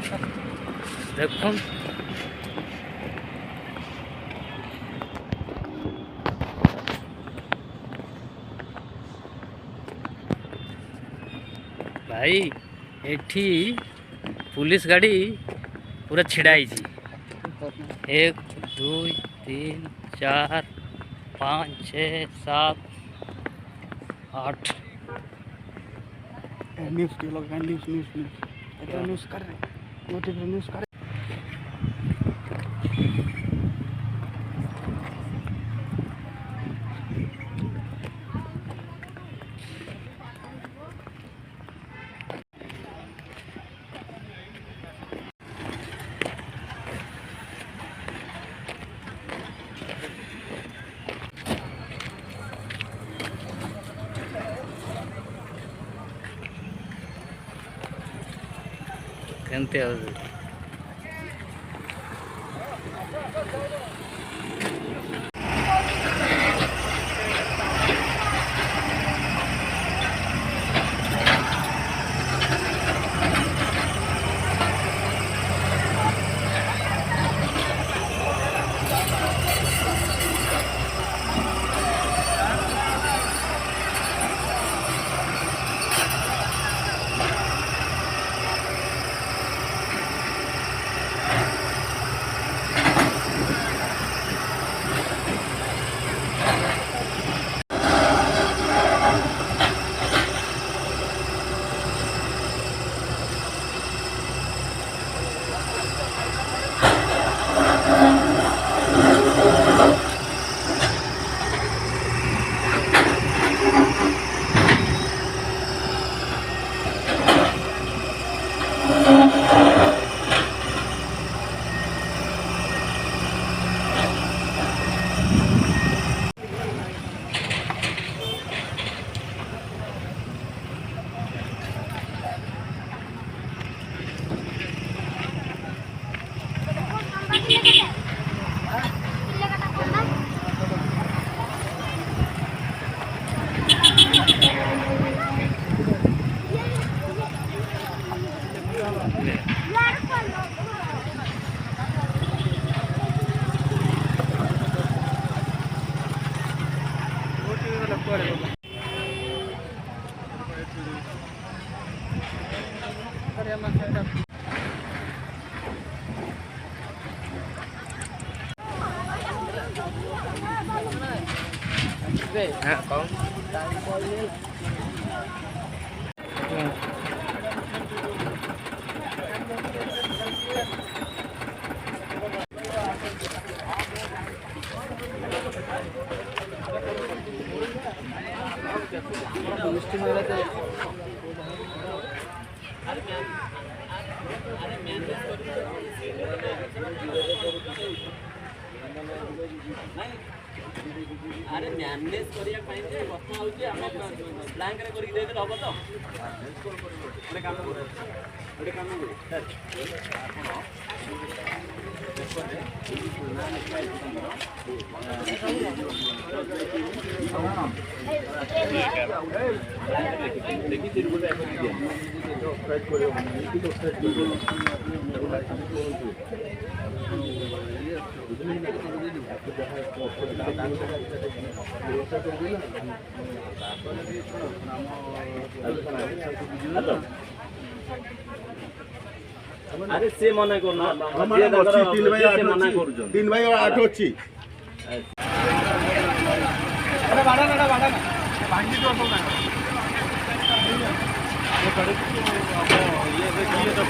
देखो भाई एठी पुलिस गाड़ी पूरा छिड़ाई 1 2 3 4 5 6 7 8 न्यूज़ के लोग न्यूज़ कर रहे हैं न्यूज़ कर केनते हाँ कौन अरे मैनेज करिया पाइन जे कथा होची हम ब्लैंक रे करि दे दे हबो तो ओडे काम करो सर देखि तिरुपति ऐसे स्ट्राइक करियो नीति तो स्ट्राइक अरे से मना करना हमारा अच्छी 3 बाई 8 मना कर 3 बाई 8 अच्छी अरे बाड़ा ना भांगी तो अपन ये देखिए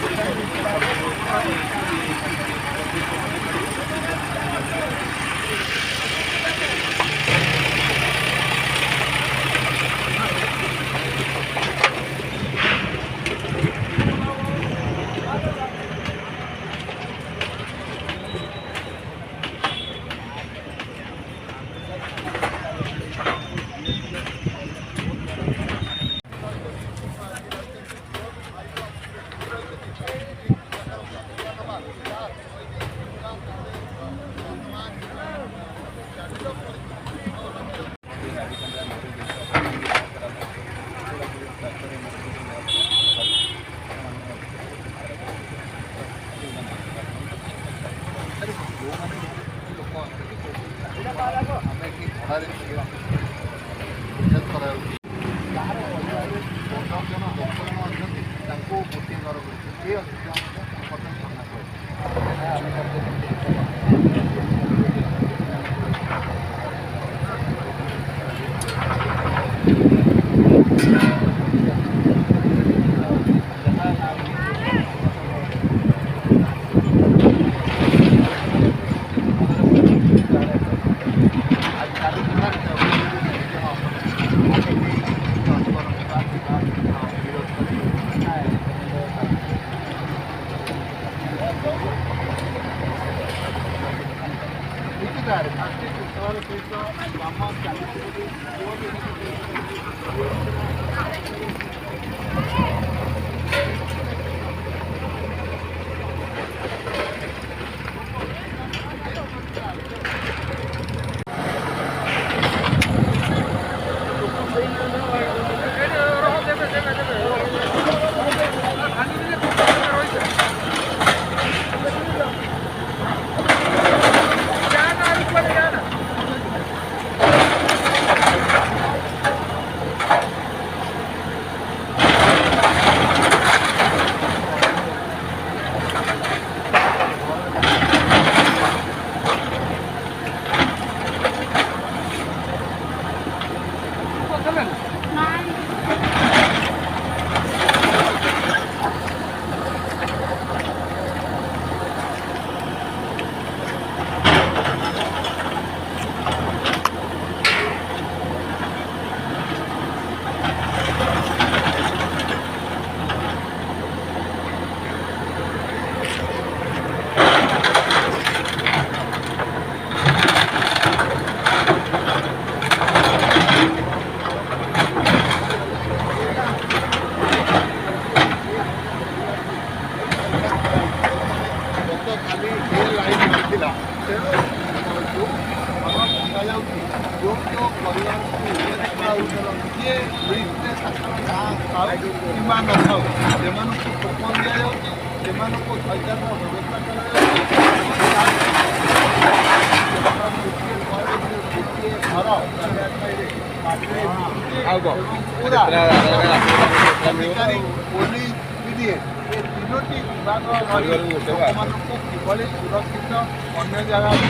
ତିନୋଟି ବିଭାଗ ଲୋକମାନଙ୍କୁ କିଭଳି ସୁରକ୍ଷିତ ଅନ୍ୟ ଜାଗାକୁ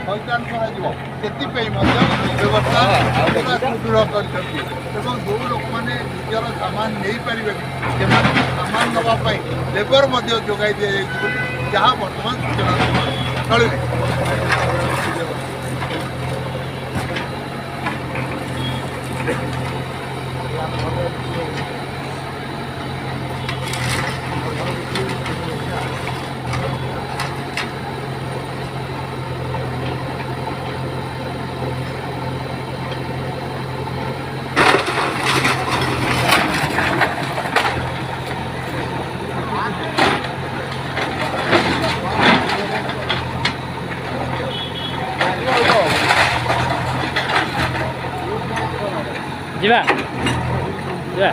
ଥଇଥାନ କରାଯିବ ସେଥିପାଇଁ ମଧ୍ୟ ବ୍ୟବସ୍ଥା ସୁଦୃଢ଼ କରିଛନ୍ତି ଏବଂ ଯେଉଁ ଲୋକମାନେ ନିଜର ସାମାନ ନେଇପାରିବେନି ସେମାନଙ୍କୁ ସାମାନ ନେବା ପାଇଁ ଲେବର ମଧ୍ୟ ଯୋଗାଇ ଦିଆଯାଇଛି ବୋଲି ଯାହା ବର୍ତ୍ତମାନ ସୂଚନା ସ୍ଥଳୀରେ ଯିବା ଯିବା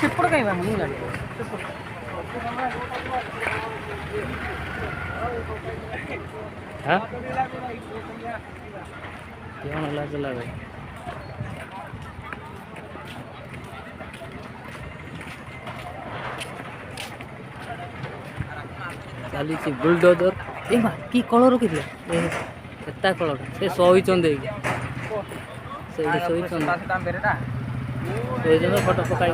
ସେପଟ କାଇଁ ବା ମୁଁ ଜାଣିନି हाँ कौन लाज लगे चली बुलडोजर ए कि कलर रखी एता कलर से शोच फटो पकाई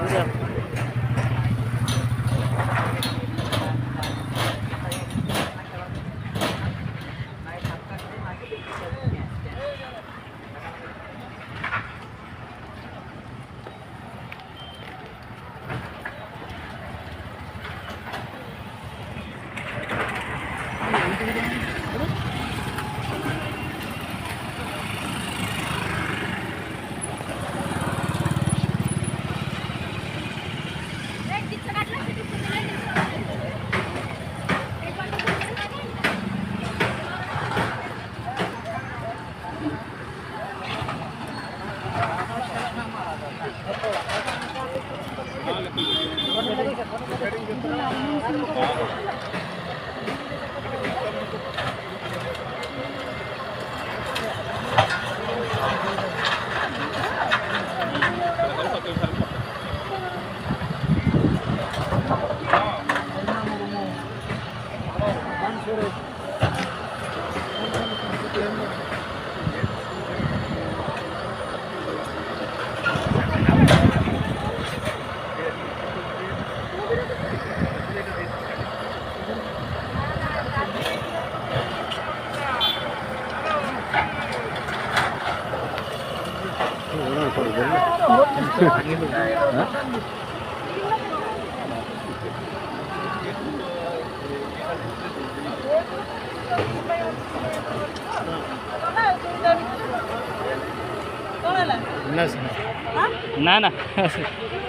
ना ना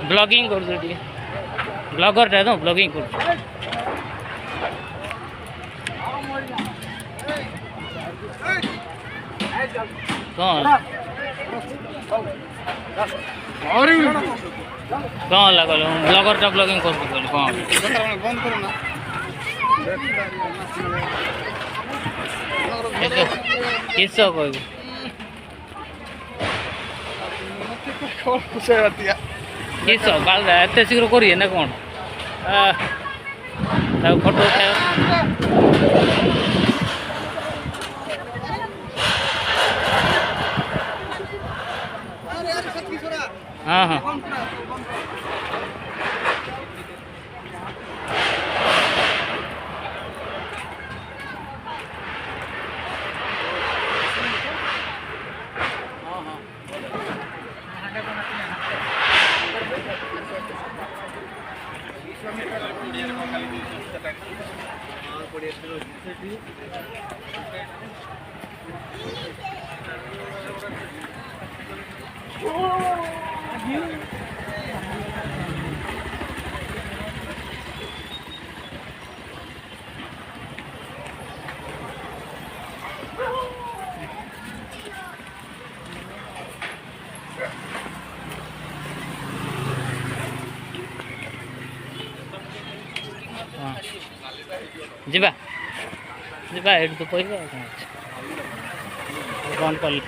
ब्लॉगिंग कर ब्लॉगर रह दो ब्लॉगिंग कर कौन लगल ब्लॉगर टा ब्लॉगिंग कर कौन बंद करो ना किस कोई किस बाल एत शीघ्र करिए ना कौन फोटो हाँ हाँ ଯିବା ଯିବା ଏଇଠି ତ କହିବା ଆଉ କ'ଣ ଅଛି ବନ୍ଦ କଲି।